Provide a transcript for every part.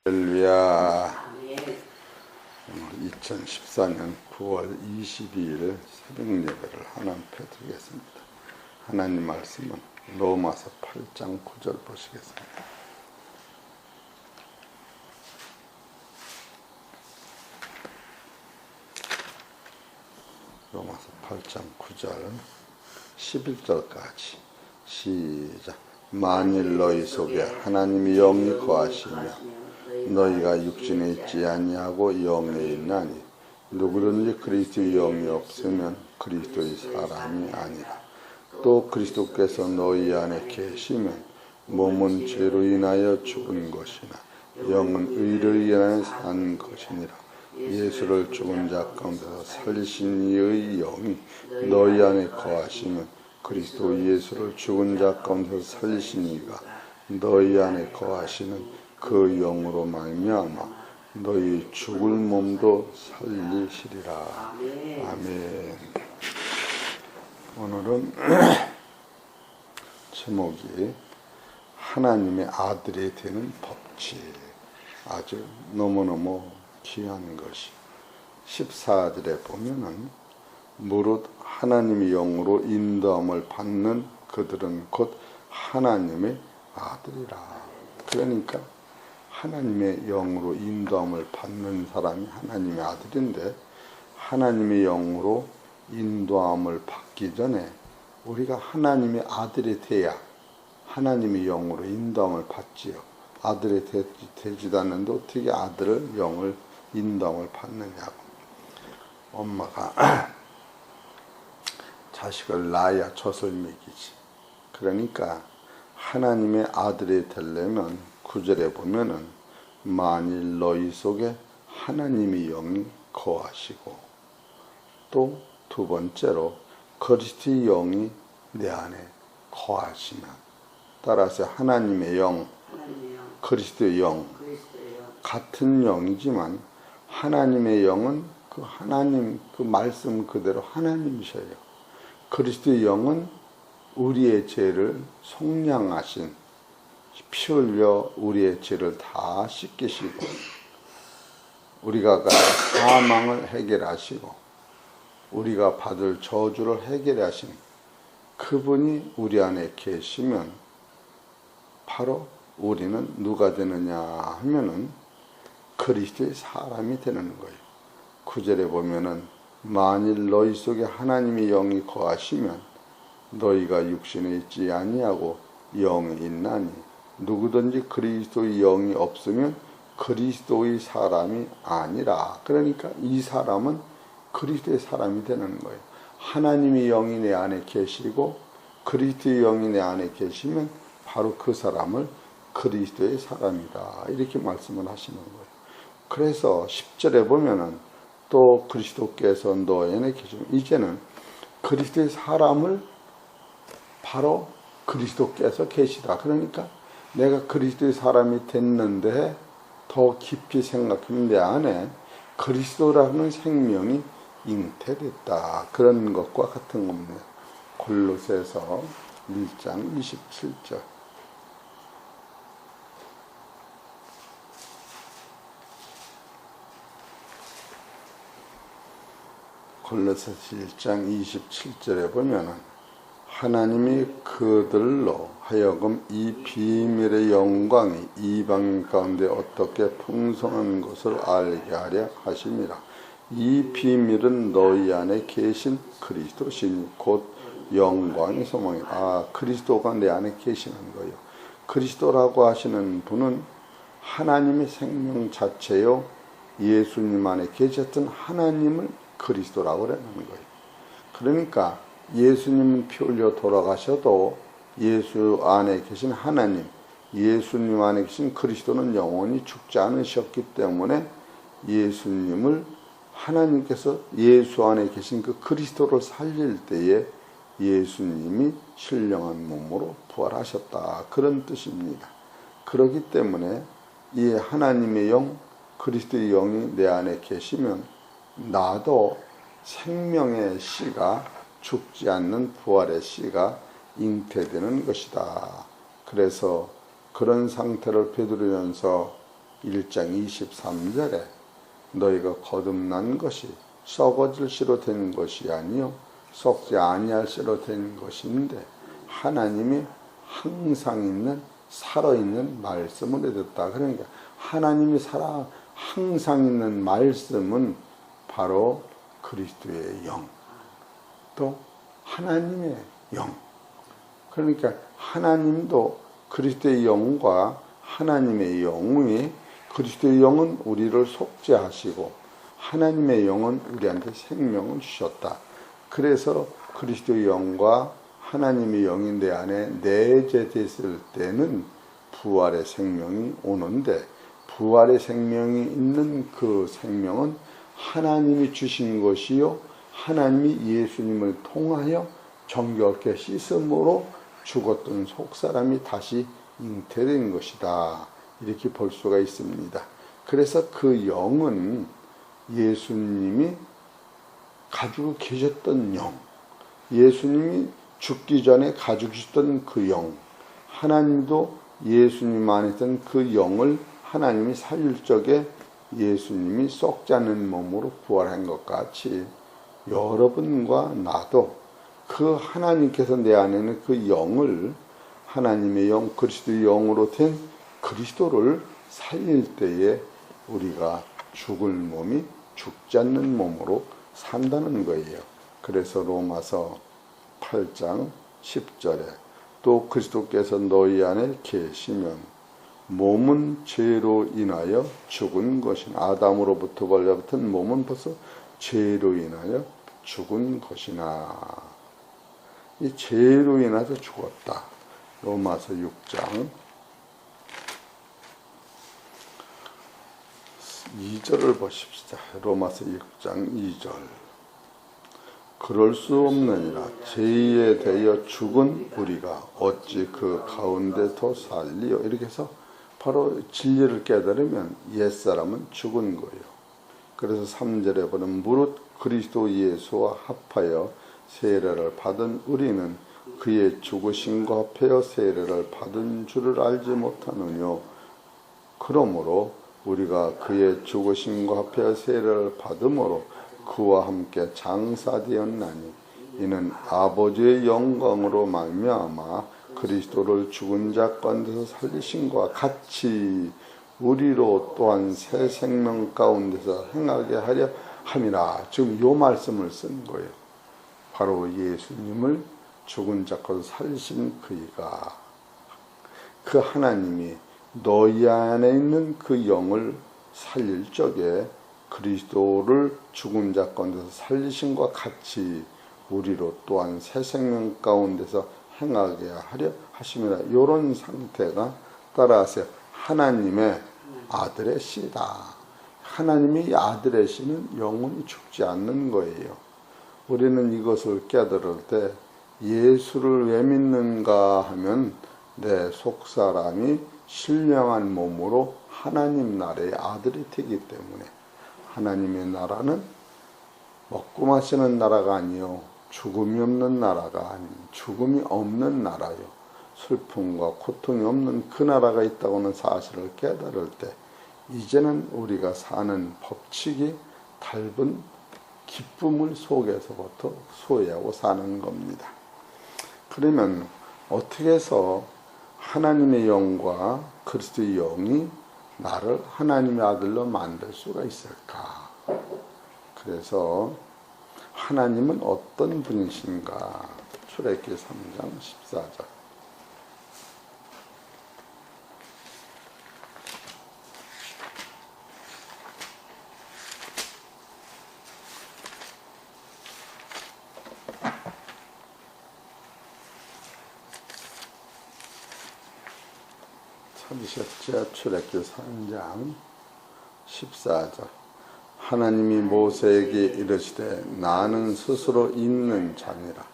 할렐루야. 2014년 9월 22일 새벽 예배를 하나님 앞에 드리겠습니다. 하나님 말씀은 로마서 8장 9절 보시겠습니다. 로마서 8장 9절 11절까지 시작. 만일 너희 속에 하나님의 영이 거하시며 너희가 육신에 있지 아니하고 영에 있나니 누구든지 그리스도의 영이 없으면 그리스도의 사람이 아니라. 또 그리스도께서 너희 안에 계시면 몸은 죄로 인하여 죽은 것이나 영은 의를 인하여 산 것이니라. 예수를 죽은 자 가운데서 살리신 이의 영이 너희 안에 거하시면 그리스도 예수를 죽은 자 가운데서 살리신 이가 너희 안에 거하시는 그 영으로 말미암아 너희 죽을 몸도 살리시리라. 아멘. 오늘은 제목이 하나님의 아들이 되는 법칙. 아주 너무너무 귀한 것이 14절에 보면은 무릇 하나님의 영으로 인도함을 받는 그들은 곧 하나님의 아들이라. 그러니까 하나님의 영으로 인도함을 받는 사람이 하나님의 아들인데, 하나님의 영으로 인도함을 받기 전에 우리가 하나님의 아들이 돼야 하나님의 영으로 인도함을 받지요. 아들이 되지도 않는데 어떻게 아들을 영을 인도함을 받느냐고. 엄마가 자식을 낳아야 젖을 먹이지. 그러니까 하나님의 아들이 되려면 9절에 보면은 만일 너희 속에 하나님의 영이 거하시고, 또 두 번째로 그리스도의 영이 내 안에 거하시면, 따라서 하나님의 영, 그리스도의 영 같은 영이지만 하나님의 영은 그 하나님 그 말씀 그대로 하나님이셔요. 그리스도의 영은 우리의 죄를 속량하신, 피 흘려 우리의 죄를 다 씻기시고 우리가 갈 사망을 해결하시고 우리가 받을 저주를 해결하신 그분이 우리 안에 계시면 바로 우리는 누가 되느냐 하면은 그리스도의 사람이 되는 거예요. 9절에 보면은 만일 너희 속에 하나님의 영이 거하시면 너희가 육신에 있지 아니하고 영에 있나니 누구든지 그리스도의 영이 없으면 그리스도의 사람이 아니라. 그러니까 이 사람은 그리스도의 사람이 되는 거예요. 하나님의 영이 내 안에 계시고 그리스도의 영이 내 안에 계시면 바로 그 사람을 그리스도의 사람이다, 이렇게 말씀을 하시는 거예요. 그래서 10절에 보면은 또 그리스도께서 너희 안에 계시면, 이제는 그리스도의 사람을 바로 그리스도께서 계시다. 그러니까 내가 그리스도의 사람이 됐는데 더 깊이 생각하면 내 안에 그리스도라는 생명이 잉태됐다. 그런 것과 같은 겁니다. 골로새서 1장 27절. 골로새서 1장 27절에 보면은 하나님이 그들로 하여금 이 비밀의 영광이 이방 가운데 어떻게 풍성한 것을 알게 하려 하심이라. 이 비밀은 너희 안에 계신 그리스도시니 곧 영광의 소망이라. 그리스도가 내 안에 계시는 거예요. 그리스도라고 하시는 분은 하나님의 생명 자체요, 예수님 안에 계셨던 하나님을 그리스도라고 그러는 거예요. 그러니까 예수님은 피 흘려 돌아가셔도 예수 안에 계신 하나님, 예수님 안에 계신 그리스도는 영원히 죽지 않으셨기 때문에 예수님을 하나님께서 예수 안에 계신 그 그리스도를 살릴 때에 예수님이 신령한 몸으로 부활하셨다, 그런 뜻입니다. 그렇기 때문에 이 하나님의 영, 그리스도의 영이 내 안에 계시면 나도 생명의 씨가, 죽지 않는 부활의 씨가 잉태되는 것이다. 그래서 그런 상태를 베드로전서 1장 23절에 너희가 거듭난 것이 썩어질 씨로 된 것이 아니요 썩지 아니할 씨로 된 것인데 하나님이 항상 있는 살아있는 말씀을 듣다. 그러니까 하나님이 항상 있는 말씀은 바로 그리스도의 영, 또 하나님의 영. 그러니까 하나님도 그리스도의 영과 하나님의 영이, 그리스도의 영은 우리를 속죄하시고 하나님의 영은 우리한테 생명을 주셨다. 그래서 그리스도의 영과 하나님의 영이 내 안에 내재됐을 때는 부활의 생명이 오는데, 부활의 생명이 있는 그 생명은 하나님이 주신 것이요 하나님이 예수님을 통하여 정결케 씻음으로 죽었던 속사람이 다시 잉태된 것이다. 이렇게 볼 수가 있습니다. 그래서 그 영은 예수님이 가지고 계셨던 영, 예수님이 죽기 전에 가지고 계셨던 그 영, 하나님도 예수님 안에 있던 그 영을 하나님이 살릴 적에 예수님이 썩지 않는 몸으로 부활한 것 같이 여러분과 나도 그 하나님께서 내 안에 있는 그 영을, 하나님의 영, 그리스도의 영으로 된 그리스도를 살릴 때에 우리가 죽을 몸이 죽지 않는 몸으로 산다는 거예요. 그래서 로마서 8장 10절에 또 그리스도께서 너희 안에 계시면 몸은 죄로 인하여 죽은 것이나, 아담으로부터 벌려붙은 몸은 벌써 죄로 인하여 죽은 것이나, 이 죄로 인해서 죽었다. 로마서 6장 2절을 보십시다. 로마서 6장 2절. 그럴 수 없느니라. 죄에 대하여 죽은 우리가 어찌 그 가운데 더 살리요. 이렇게 해서 바로 진리를 깨달으면 옛사람은 죽은 거예요. 그래서 3절에 보면 무릇 그리스도 예수와 합하여 세례를 받은 우리는 그의 죽으심과 합하여 세례를 받은 줄을 알지 못하느뇨. 그러므로 우리가 그의 죽으심과 합하여 세례를 받음으로 그와 함께 장사되었나니 이는 아버지의 영광으로 말미암아 그리스도를 죽은 자 가운데서 살리심과 같이 우리로 또한 새 생명 가운데서 행하게 하려 함이라. 지금 이 말씀을 쓴 거예요. 바로 예수님을 죽은 자 가운데서 살리신 그이가, 그 하나님이 너희 안에 있는 그 영을 살릴 적에 그리스도를 죽은 자 가운데서 살리심과 같이 우리로 또한 새 생명 가운데서 행하게 하려 하심이라. 이런 상태가, 따라하세요, 하나님의 아들의 씨다. 하나님의 아들의 씨는 영원히 죽지 않는 거예요. 우리는 이것을 깨달을 때 예수를 왜 믿는가 하면 내 속사람이 신령한 몸으로 하나님 나라의 아들이 되기 때문에, 하나님의 나라는 먹고 마시는 나라가 아니요 죽음이 없는 나라가 아닌 죽음이 없는 나라요, 슬픔과 고통이 없는 그 나라가 있다고는 사실을 깨달을 때 이제는 우리가 사는 법칙이 닮은 기쁨을 속에서부터 소유하고 사는 겁니다. 그러면 어떻게 해서 하나님의 영과 그리스도의 영이 나를 하나님의 아들로 만들 수가 있을까? 그래서 하나님은 어떤 분이신가? 출애굽기 3장 14절. 찾으셨죠? 출애굽기 3장 14절. 하나님이 모세에게 이르시되 나는 스스로 있는 자니라.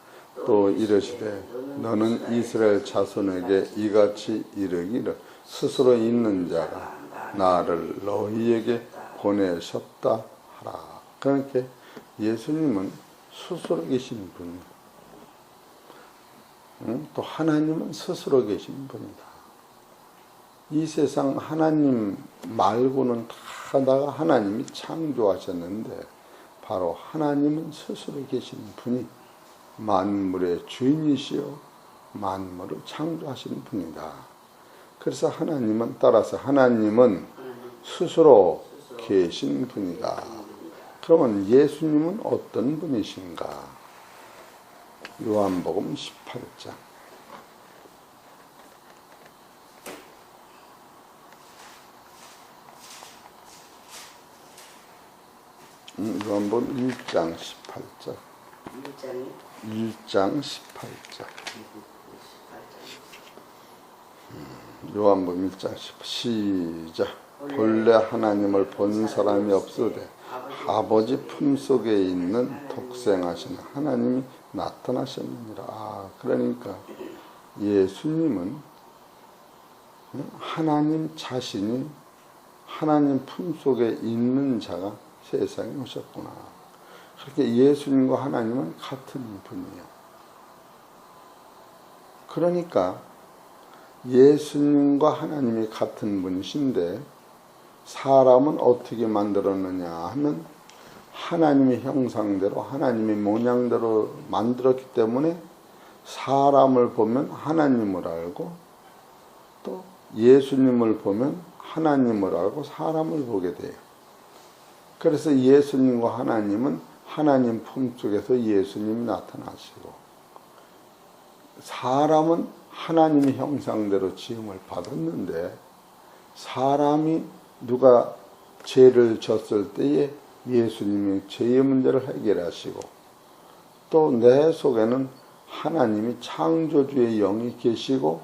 또 이르시되 너는 이스라엘 자손에게 이같이 이르기를 스스로 있는 자가 나를 너희에게 보내셨다 하라. 그러니까 예수님은 스스로 계신 분이에요. 또 하나님은 스스로 계신 분이다. 이 세상 하나님 말고는 다 하나님이 창조하셨는데 바로 하나님은 스스로 계신 분이 만물의 주인이시요 만물을 창조하시는 분이다. 그래서 따라서 하나님은 스스로 계신 분이다. 그러면 예수님은 어떤 분이신가? 요한복음 18장. 요한복음 1장 18절. 1장 18절. 요한복음 1장 18절. 시작. 본래 하나님을 본 사람이 없으되 아버지 품속에 있는 독생하신 하나님이 나타나셨느니라. 그러니까 예수님은 하나님 자신이 하나님 품속에 있는 자가 세상에 오셨구나. 그렇게 예수님과 하나님은 같은 분이에요. 그러니까 예수님과 하나님이 같은 분이신데 사람은 어떻게 만들었느냐 하면 하나님의 형상대로 하나님의 모양대로 만들었기 때문에 사람을 보면 하나님을 알고 또 예수님을 보면 하나님을 알고 사람을 보게 돼요. 그래서 예수님과 하나님은 하나님 품속에서 예수님이 나타나시고 사람은 하나님의 형상대로 지음을 받았는데 사람이 누가 죄를 졌을 때에 예수님이 죄의 문제를 해결하시고 또 내 속에는 하나님이 창조주의 영이 계시고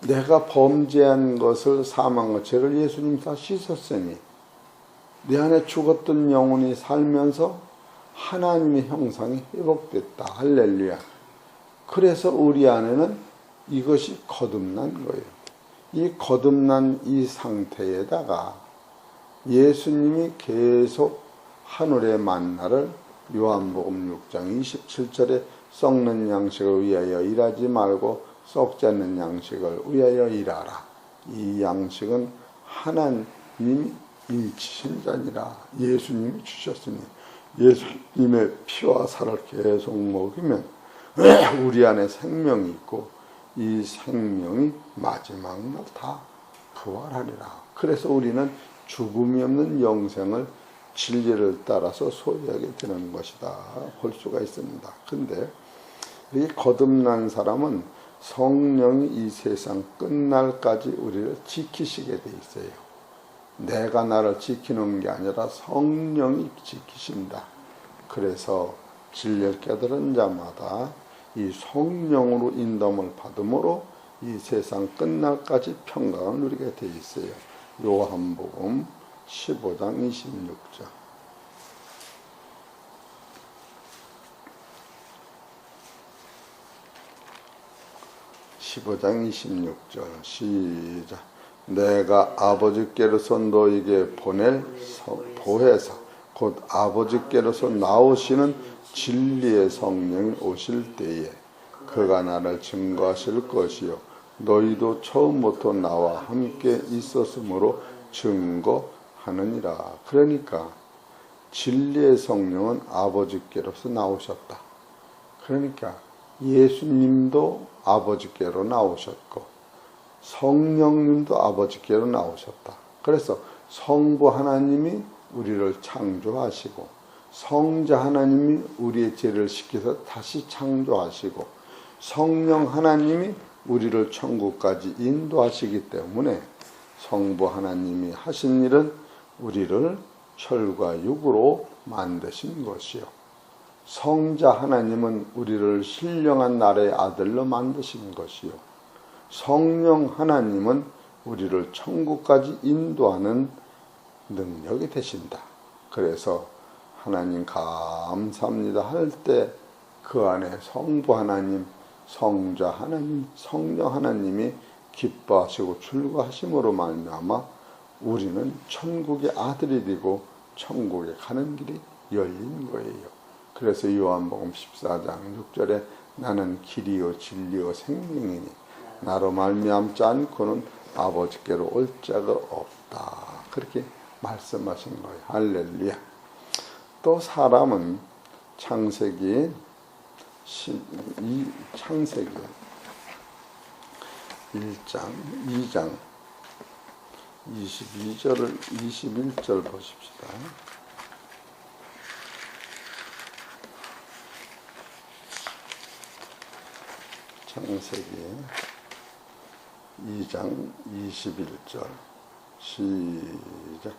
내가 범죄한 것을 사망과 죄를 예수님이 다 씻었으니 내 안에 죽었던 영혼이 살면서 하나님의 형상이 회복됐다. 할렐루야. 그래서 우리 안에는 이것이 거듭난 거예요. 이 거듭난 이 상태에다가 예수님이 계속 하늘의 만나를 요한복음 6장 27절에 썩는 양식을 위하여 일하지 말고 썩지 않는 양식을 위하여 일하라. 이 양식은 하나님이 일치신 자니라. 예수님이 주셨으니 예수님의 피와 살을 계속 먹으면 우리 안에 생명이 있고 이 생명이 마지막 날 다 부활하리라. 그래서 우리는 죽음이 없는 영생을 진리를 따라서 소유하게 되는 것이다 볼 수가 있습니다. 근데 이 거듭난 사람은 성령이 이 세상 끝날까지 우리를 지키시게 돼 있어요. 내가 나를 지키는 게 아니라 성령이 지키신다. 그래서 진리를 깨달은 자마다 이 성령으로 인도함을 받음으로 이 세상 끝날까지 평강을 누리게 돼 있어요. 요한복음 15장 26절. 시작. 내가 아버지께로서 너에게 보낼 보혜사 곧 아버지께로서 나오시는 진리의 성령이 오실 때에 그가 나를 증거하실 것이요 너희도 처음부터 나와 함께 있었으므로 증거하느니라. 그러니까 진리의 성령은 아버지께로서 나오셨다. 그러니까 예수님도 아버지께로 나오셨고 성령님도 아버지께로 나오셨다. 그래서 성부 하나님이 우리를 창조하시고 성자 하나님이 우리의 죄를 씻겨서 다시 창조하시고 성령 하나님이 우리를 천국까지 인도하시기 때문에 성부 하나님이 하신 일은 우리를 혈과 육으로 만드신 것이요 성자 하나님은 우리를 신령한 나라의 아들로 만드신 것이요 성령 하나님은 우리를 천국까지 인도하는 능력이 되신다. 그래서 하나님 감사합니다 할 때 그 안에 성부 하나님, 성자 하나님, 성령 하나님이 기뻐하시고 출구하심으로 말미암아 우리는 천국의 아들이 되고 천국에 가는 길이 열린 거예요. 그래서 요한복음 14장 6절에 나는 길이요 진리요 생명이니 나로 말미암지 않고는 아버지께로 올 자가 없다. 그렇게 말씀하신 거예요. 할렐루야. 또 사람은 창세기 1장, 2장 22절을 21절 보십시다. 창세기 2장 21절 시작.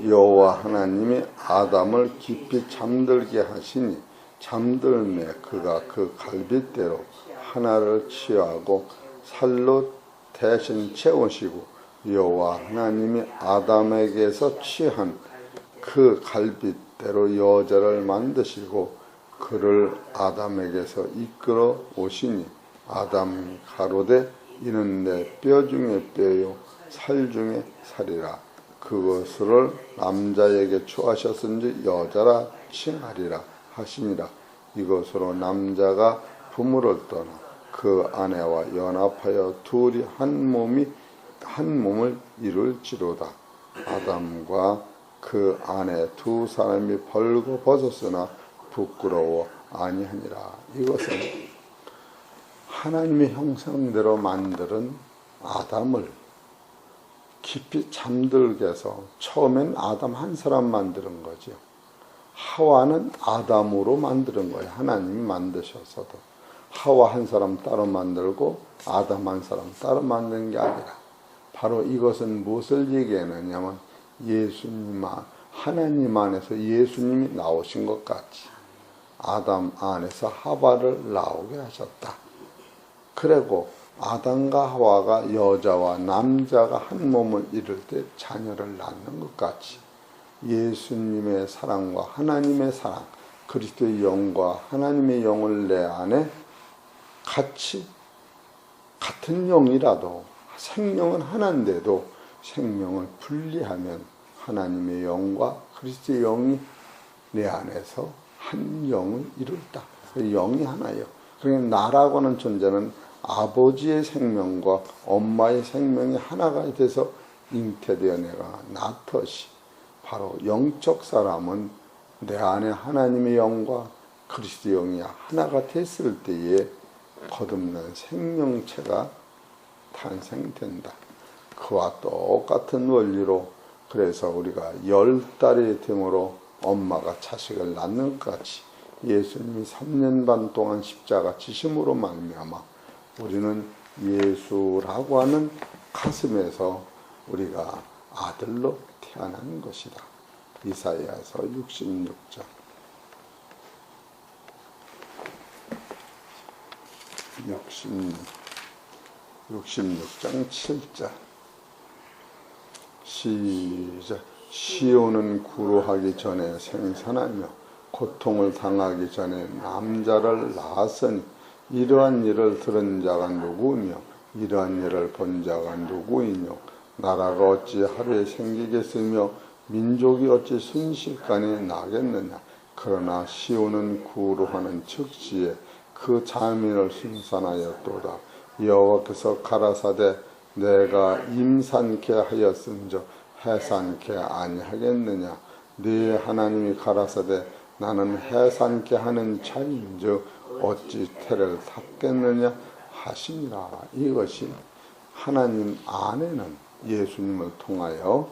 여호와 하나님이 아담을 깊이 잠들게 하시니 잠들매 그가 그 갈빗대로 하나를 취하고 살로 대신 채우시고 여호와 하나님이 아담에게서 취한 그 갈빗대로 여자를 만드시고 그를 아담에게서 이끌어 오시니 아담이 가로되 이는 내 뼈 중에 뼈요 살 중에 살이라. 그것을 남자에게 취하셨은지 여자라 칭하리라 하시니라. 이것으로 남자가 부모를 떠나 그 아내와 연합하여 둘이 한 몸을 이룰지로다. 아담과 그 아내 두 사람이 벌거벗었으나 부끄러워 아니하니라. 이것은 하나님의 형상대로 만드는 아담을 깊이 잠들게 해서 처음엔 아담 한 사람 만드는 거죠. 하와는 아담으로 만드는 거예요. 하나님이 만드셨어도 하와 한 사람 따로 만들고 아담 한 사람 따로 만드는 게 아니라 바로 이것은 무엇을 얘기하느냐면 예수님, 하나님 안에서 예수님이 나오신 것 같이 아담 안에서 하와를 나오게 하셨다. 그리고 아담과 하와가 여자와 남자가 한 몸을 이룰 때 자녀를 낳는 것 같이 예수님의 사랑과 하나님의 사랑, 그리스도의 영과 하나님의 영을 내 안에 같이 같은 영이라도 생명은 하나인데도 생명을 분리하면 하나님의 영과 그리스도의 영이 내 안에서 한 영을 이룰다. 영이 하나예요. 그러니까 나라고 하는 존재는 아버지의 생명과 엄마의 생명이 하나가 돼서 잉태되어 내가 낳듯이 바로 영적 사람은 내 안에 하나님의 영과 그리스도의 영이 하나가 됐을 때에 거듭난 생명체가 탄생된다. 그와 똑같은 원리로 그래서 우리가 10달이 됨으로 엄마가 자식을 낳는 것 같이 예수님이 3년 반 동안 십자가 지심으로 말미암아 우리는 예수라고 하는 가슴에서 우리가 아들로 태어난 것이다. 이사야서 66장 66장 7절 시작. 시온은 구루하기 전에 생산하며 고통을 당하기 전에 남자를 낳았으니 이러한 일을 들은 자가 누구며 이러한 일을 본 자가 누구이뇨. 나라가 어찌 하루에 생기겠으며 민족이 어찌 순식간에 나겠느냐. 그러나 시온은 구루하는 즉시에 그 자민을 순산하였도다. 여호와께서 가라사대 내가 임산케 하였은즉 해산케 아니하겠느냐. 네 하나님이 가라사대 나는 해산케 하는 자인즉 어찌 태를 탔겠느냐 하시니라. 이것이 하나님 안에는 예수님을 통하여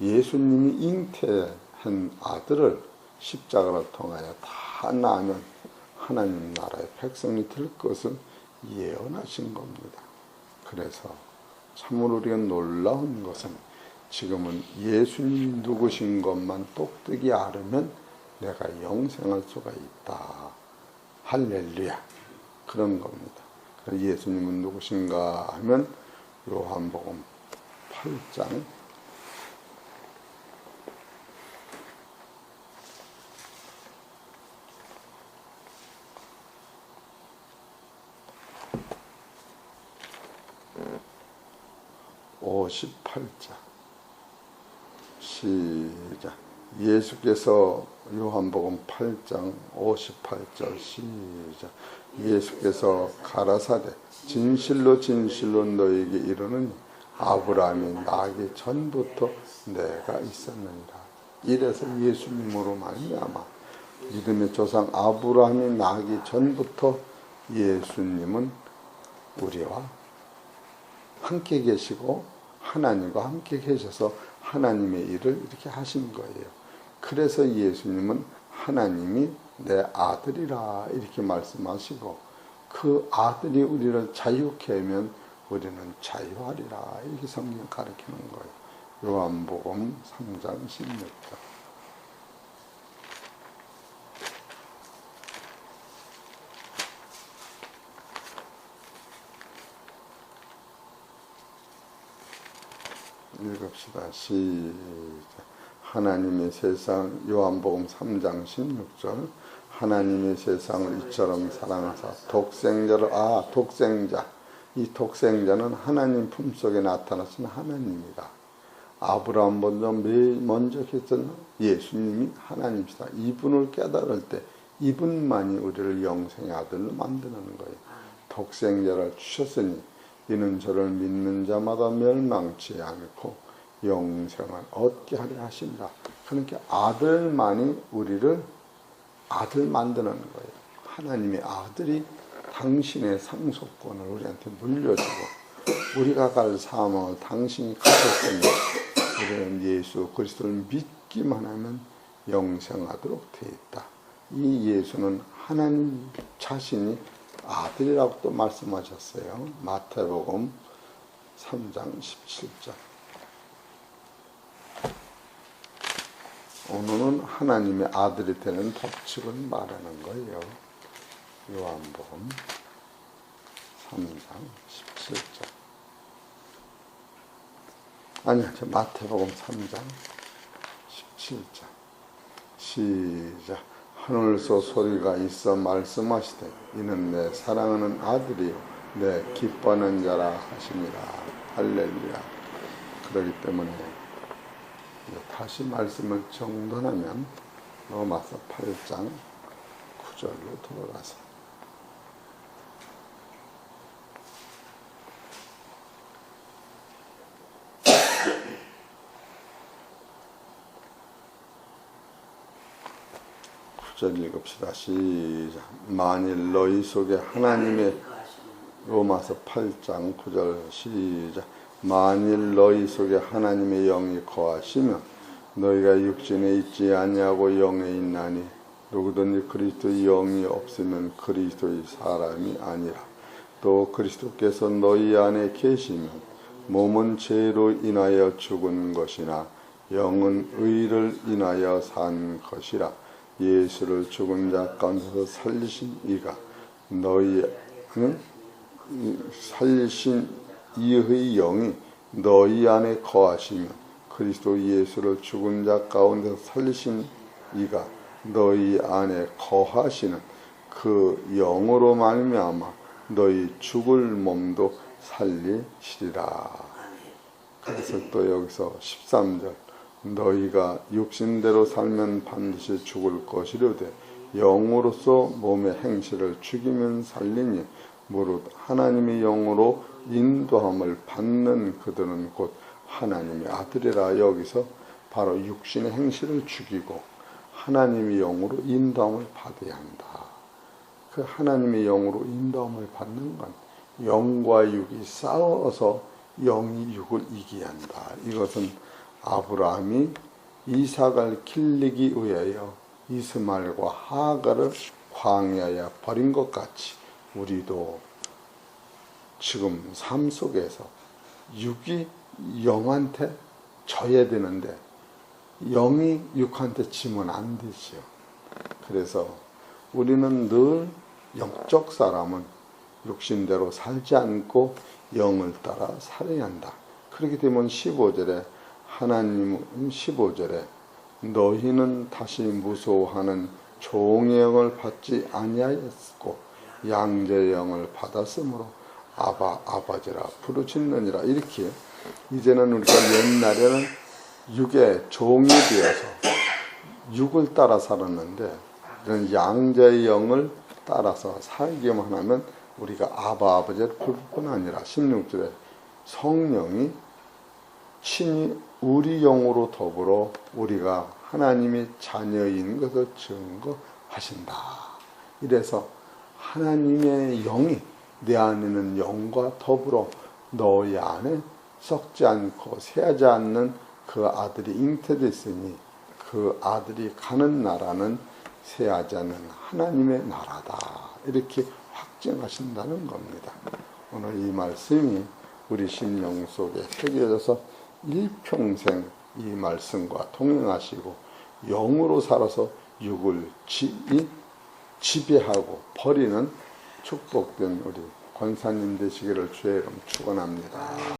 예수님이 잉태한 아들을 십자가를 통하여 다 낳으면 하나님 나라의 백성이 될 것을 예언하신 겁니다. 그래서 참으로 우리가 놀라운 것은 지금은 예수님이 누구신 것만 똑똑히 알으면 내가 영생할 수가 있다. 할렐루야. 그런 겁니다. 예수님은 누구신가 하면 요한복음 8장 58장 시작. 예수께서 요한복음 8장 58절 시작. 예수께서 가라사대 진실로 진실로 너희에게 이르노니 아브라함이 나기 전부터 내가 있었느니라. 이래서 예수님으로 말미암아 믿음의 조상 아브라함이 나기 전부터 예수님은 우리와 함께 계시고 하나님과 함께 계셔서 하나님의 일을 이렇게 하신 거예요. 그래서 예수님은 하나님이 내 아들이라 이렇게 말씀하시고 그 아들이 우리를 자유케 하면 우리는 자유하리라 이렇게 성경 가르치는 거예요. 요한복음 3장 16절. 읽읍시다. 시작. 하나님의 세상, 요한복음 3장 16절. 하나님의 세상을 이처럼 사랑하사 독생자를, 독생자. 이 독생자는 하나님 품속에 나타나신 하나님이다. 아브라함 먼저 계셨던 예수님이 하나님이시다. 이분을 깨달을 때 이분만이 우리를 영생의 아들로 만드는 거예요. 독생자를 주셨으니 이는 저를 믿는 자마다 멸망치 않고 영생을 얻게 하려 하신다. 그러니까 아들만이 우리를 아들 만드는 거예요. 하나님의 아들이 당신의 상속권을 우리한테 물려주고 우리가 갈 사망을 당신이 가졌으니 우리는 예수 그리스도를 믿기만 하면 영생하도록 되어 있다. 이 예수는 하나님 자신이 아들이라고 또 말씀하셨어요. 마태복음 3장 17절. 오늘은 하나님의 아들이 되는 법칙을 말하는 거예요. 요한복음 3장 17절. 아니요, 마태복음 3장 17절. 시작. 하늘에서 소리가 있어 말씀하시되 이는 내 사랑하는 아들이요 내 기뻐하는 자라 하시니라. 할렐루야. 그렇기 때문에 다시 말씀을 정돈하면 로마서 8장 9절로 돌아가서 절 읽읍시다. 시작. 만일 너희 속에 하나님의 로마서 8장 9절 시작. 만일 너희 속에 하나님의 영이 거하시면 너희가 육신에 있지 아니하고 영에 있나니 누구든지 그리스도의 영이 없으면 그리스도의 사람이 아니라. 또 그리스도께서 너희 안에 계시면 몸은 죄로 인하여 죽은 것이나 영은 의를 인하여 산 것이라. 예수를 죽은 자 가운데서 살리신 이가 살리신 이의 영이 너희 안에 거하시면 그리스도 예수를 죽은 자 가운데서 살리신 이가 너희 안에 거하시는 그 영으로 말미암아 너희 죽을 몸도 살리시리라. 그래서 또 여기서 13절. 너희가 육신대로 살면 반드시 죽을 것이려되 영으로서 몸의 행실을 죽이면 살리니 무릇 하나님의 영으로 인도함을 받는 그들은 곧 하나님의 아들이라. 여기서 바로 육신의 행실을 죽이고 하나님의 영으로 인도함을 받아야 한다. 그 하나님의 영으로 인도함을 받는 건 영과 육이 싸워서 영이 육을 이기야 한다. 이것은 아브라함이 이삭을 길리기 위하여 이스마엘과 하갈을 광야에 버린 것 같이 우리도 지금 삶 속에서 육이 영한테 져야 되는데 영이 육한테 지면 안 되지요. 그래서 우리는 늘 영적 사람은 육신대로 살지 않고 영을 따라 살아야 한다. 그렇게 되면 15절에 하나님은 15절에 너희는 다시 무서워하는 종의 영을 받지 아니하였고 양자의 영을 받았으므로 아바지라 부르짖느니라. 이렇게 이제는 우리가 옛날에는 육의 종이 되어서 육을 따라 살았는데 이런 양자의 영을 따라서 살기만 하면 우리가 아버지를 부를 뿐 아니라 16절에 성령이 친히 우리 영으로 더불어 우리가 하나님의 자녀인 것을 증거하신다. 이래서 하나님의 영이 내 안에는 영과 더불어 너희 안에 썩지 않고 새하지 않는 그 아들이 잉태됐으니 그 아들이 가는 나라는 새하지 않는 하나님의 나라다. 이렇게 확증하신다는 겁니다. 오늘 이 말씀이 우리 심령 속에 새겨져서 일평생 이 말씀과 동행하시고 영으로 살아서 육을 지배하고 버리는 축복된 우리 권사님 되시기를 주의 이름 축원합니다.